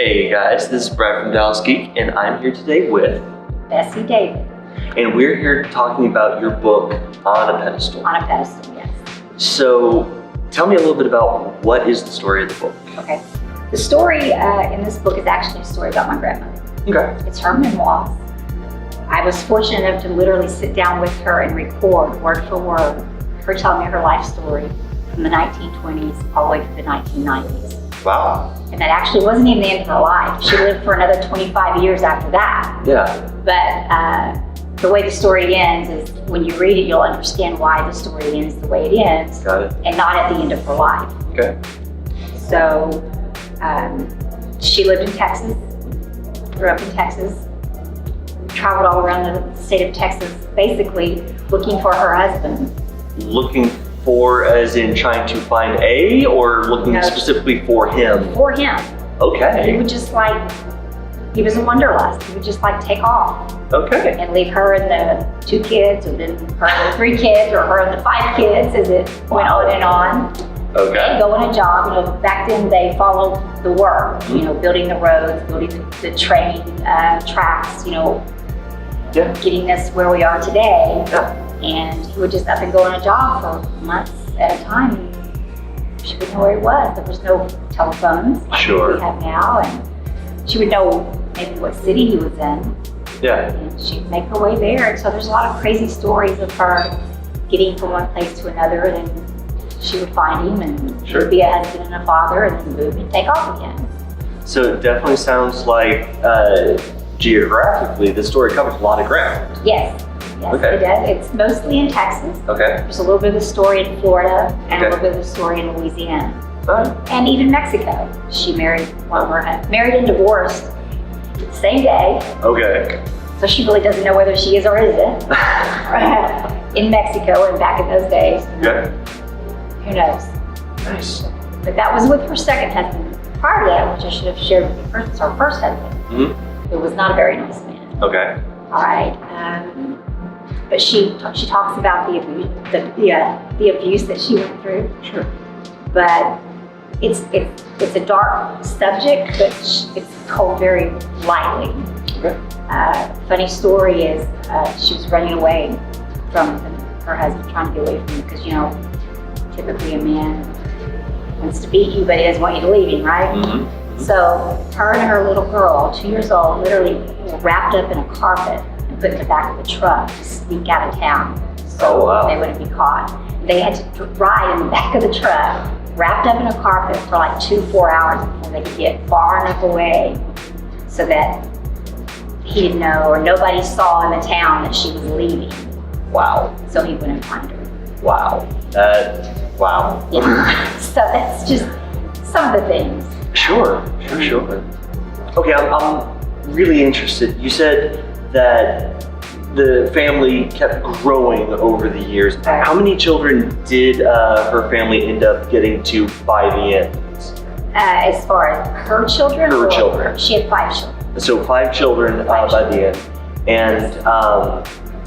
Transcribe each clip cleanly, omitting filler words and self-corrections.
Hey guys, this is Brad from Dallas Geek, and I'm here today with Bessie David. And we're here talking about your book, On a Pedestal. On a Pedestal, yes. So, tell me a little bit about what is the story of the book. Okay. The story in this book is actually a story about my grandmother. Okay. It's her memoir. I was fortunate enough to literally sit down with her and record word for word her telling me her life story from the 1920s all the way to the 1990s. Wow. And that actually wasn't even the end of her life. She lived for another 25 years after that. Yeah. But the way the story ends is when you read it, you'll understand why the story ends the way it ends. Got it. And not at the end of her life. Okay. So she lived in Texas, grew up in Texas, traveled all around the state of Texas, basically looking for her husband. Looking for, as in trying to find a, or looking specifically for him? For him. Okay. He would just he was a wanderlust. He would just take off. Okay. And leave her and the 2 kids, or then her and the 3 kids, or her and the 5 kids as it went on and on. Okay. And go on a job. Back then they followed the work, building the roads, building the train tracks, getting us where we are today. Yeah. And he would just up and go on a job for months at a time. She wouldn't know where he was. There was no telephones like we have now. And she would know maybe what city he was in. Yeah. And she'd make her way there. And so there's a lot of crazy stories of her getting from one place to another. And then she would find him and he would be a husband and a father and then move and take off again. So it definitely sounds like geographically, the story covers a lot of ground. Yes. Yes, Okay. it does. It's mostly in Texas. Okay. There's a little bit of the story in Florida and Okay. a little bit of the story in Louisiana. Right. And even Mexico. She married married and divorced the same day. Okay. So she really doesn't know whether she is or isn't in Mexico and back in those days. Okay. Who knows? Nice. But that was with her second husband. Prior to that, which I should have shared with you first, was her first husband, who was not a very nice man. Okay. All right. But she talks about the abuse that she went through. Sure. But it's a dark subject, but it's told very lightly. Okay. Funny story is she was running away from her husband, trying to get away from him because typically a man wants to beat you, but he doesn't want you to leave him, right? Mm-hmm. So her and her little girl, 2 years old, literally wrapped up in a carpet and put in the back of the truck to sneak out of town so they wouldn't be caught. They had to ride in the back of the truck, wrapped up in a carpet for 2-4 hours before they could get far enough away so that he didn't know or nobody saw in the town that she was leaving. Wow. So he wouldn't find her. Wow. Wow. Yeah. So that's just some of the things. Sure. Okay, I'm really interested. You said that the family kept growing over the years. How many children did her family end up getting to by the end? As far as her children? Her children. She had 5 children. So 5 children by the end. And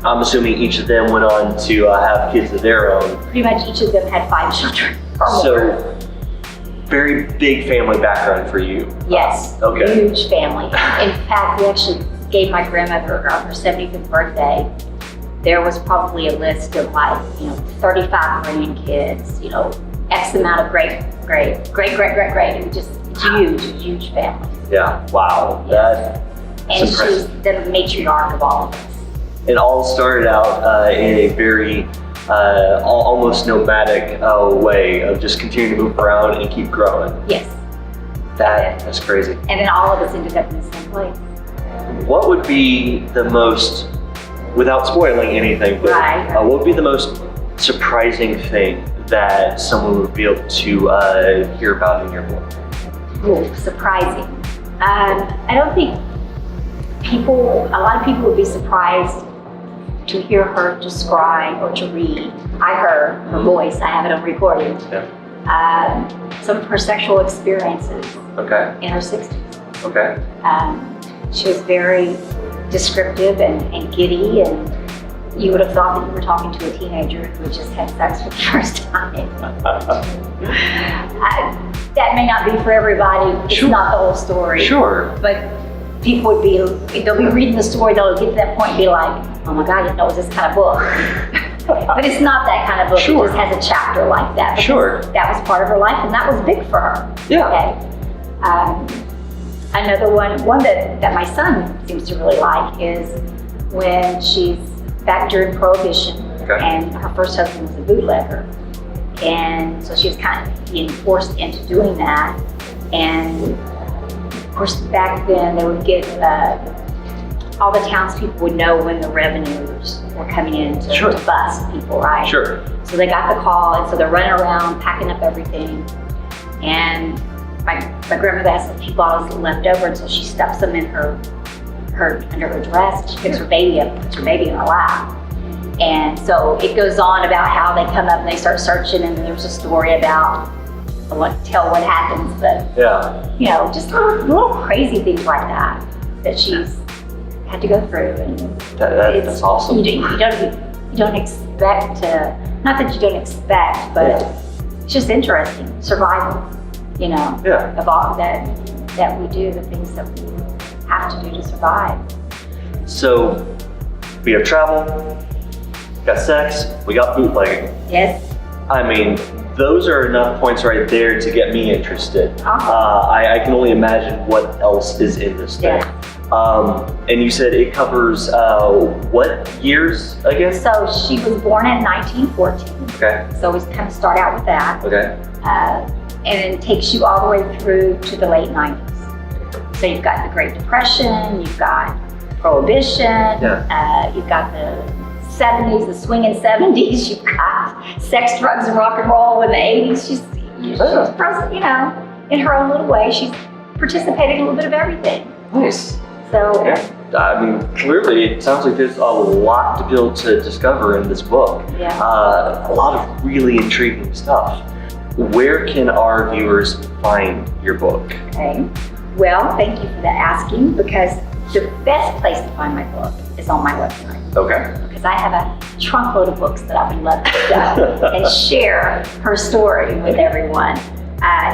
I'm assuming each of them went on to have kids of their own. Pretty much each of them had 5 children or more. So very big family background for you. Yes, Okay. Huge family. In fact, we actually gave my grandmother on her 75th birthday. There was probably a list of 35 grandkids, X amount of great. It was just huge family. Yeah, wow. Yes. That's and impressive. she's the matriarch of all of us. It all started out in a very almost nomadic way of just continuing to move around and keep growing. Yes. That's crazy. And then all of us ended up in the same place. What would be the most, without spoiling anything, but what would be the most surprising thing that someone would be able to hear about in your book? Ooh, surprising. I don't think a lot of people would be surprised to hear her describe or to read. I heard her voice, I have it on recording. Yeah. Some of her sexual experiences in her 60s. Okay. She was very descriptive and giddy, and you would have thought that you were talking to a teenager who had just had sex for the first time. that may not be for everybody. It's Sure. not the whole story. Sure. But people would be, they'll be reading the story, they'll get to that point and be like, oh my God, I didn't know it was this kind of book. But it's not that kind of book. Sure. It just has a chapter like that. Because Sure. that was part of her life and that was big for her. Yeah. Okay. Another one that my son seems to really like is when she's back during Prohibition, Okay. and her first husband was a bootlegger. And so she was kind of being forced into doing that. And of course, back then they would get, all the townspeople would know when the revenues were coming in to, Sure. to bust people, right? Sure. So they got the call, and so they're running around, packing up everything. And my grandmother has a few bottles left over, and so she stuffs them in her under her dress. She picks her baby up, puts her baby in her lap. And so it goes on about how they come up and they start searching, and there's a story about, I won't tell what happens, but Yeah. you know, just little crazy things like that she's had to go through. And That's awesome. You don't expect to, not that you don't expect, but it's just interesting, survival, you know, Yeah. of all that we do, the things that we have to do to survive. So we have travel, got sex, we got bootlegging. Yes. I mean, those are enough points right there to get me interested. Awesome. I can only imagine what else is in this thing. Yeah. And you said it covers what years again? So she was born in 1914. Okay. So we kind of start out with that. Okay. And it takes you all the way through to the late 90s. So you've got the Great Depression, you've got Prohibition, you've got the 70s, the swinging 70s, you've got sex, drugs, and rock and roll in the 80s. She's you know, in her own little way, she's participated in a little bit of everything. Nice. So, Yeah. I mean, clearly it sounds like there's a lot to be able to discover in this book. yeah. A lot of really intriguing stuff. Where can our viewers find your book? Okay. Well, thank you for that asking, because the best place to find my book is on my website. Okay. Because I have a trunk load of books that I would love to go and share her story with everyone.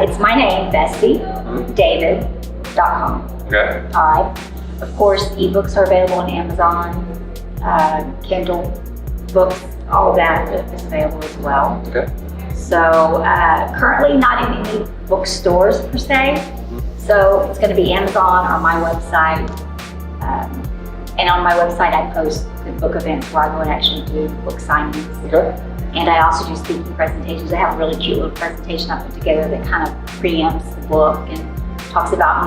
It's my name, BessieDavid.com. Okay. All right. Of course, ebooks are available on Amazon, Kindle books, all of that is available as well. Okay. So currently not in any bookstores per se. So it's going to be Amazon or my website. And on my website, I post the book events where I go and actually do book signings. Okay. And I also do speaking presentations. I have a really cute little presentation I put together that kind of preempts the book and talks about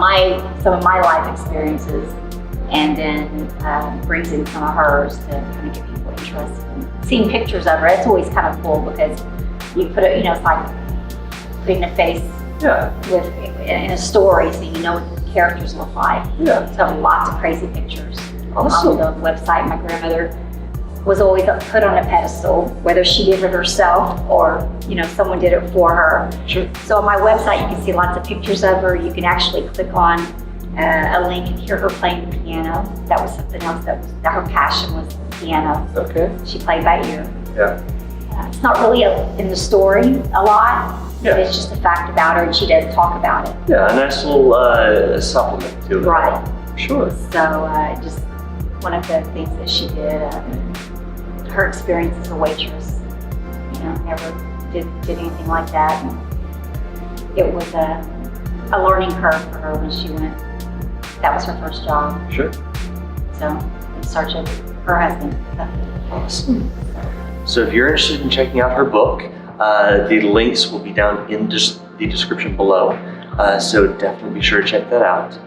some of my life experiences, and then brings in some of hers to kind of get people interested in seeing pictures of her. It's always kind of cool because you put it, you know, it's like putting a face in a story, so you know what the characters look like. Yeah. So lots of crazy pictures Awesome. on the website. My grandmother was always put on a pedestal, whether she did it herself or, you know, someone did it for her. Sure. So on my website, you can see lots of pictures of her. You can actually click on a link and hear her playing the piano. That was something else that her passion was the piano. Okay. She played by ear. Yeah. It's not really in the story a lot. Yeah. It's just a fact about her, and she does talk about it. Yeah, a nice little supplement to it. Right. Sure. So just one of the things that she did, her experience as a waitress, you know, never did anything like that. And it was a learning curve for her when she went. That was her first job. Sure. So in search of her husband. Awesome. So if you're interested in checking out her book, the links will be down in the description below. So definitely be sure to check that out.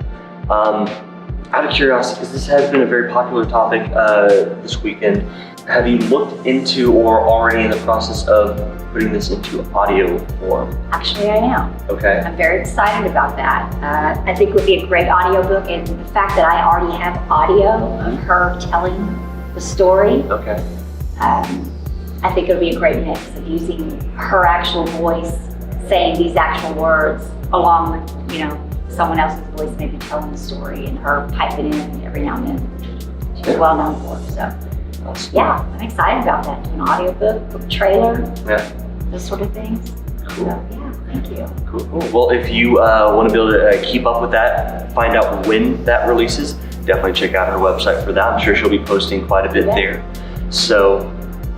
Out of curiosity, because this has been a very popular topic this weekend, have you looked into or already in the process of putting this into audio form? Actually, I am. Okay. I'm very excited about that. I think it would be a great audiobook, and the fact that I already have audio of her telling the story, Okay. I think it would be a great mix of using her actual voice, saying these actual words, along with, you know, someone else's voice maybe telling the story, and her piping in every now and then. She's well known for it, so. Awesome. Yeah, I'm excited about that. An audiobook, book trailer, Yeah. those sort of things. Cool. So, yeah. Thank you. Cool. Well, if you want to be able to keep up with that, find out when that releases, definitely check out her website for that. I'm sure she'll be posting quite a bit there. So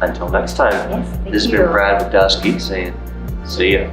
until next time, Yes, thank this has you. been Brad with Geek saying, see ya.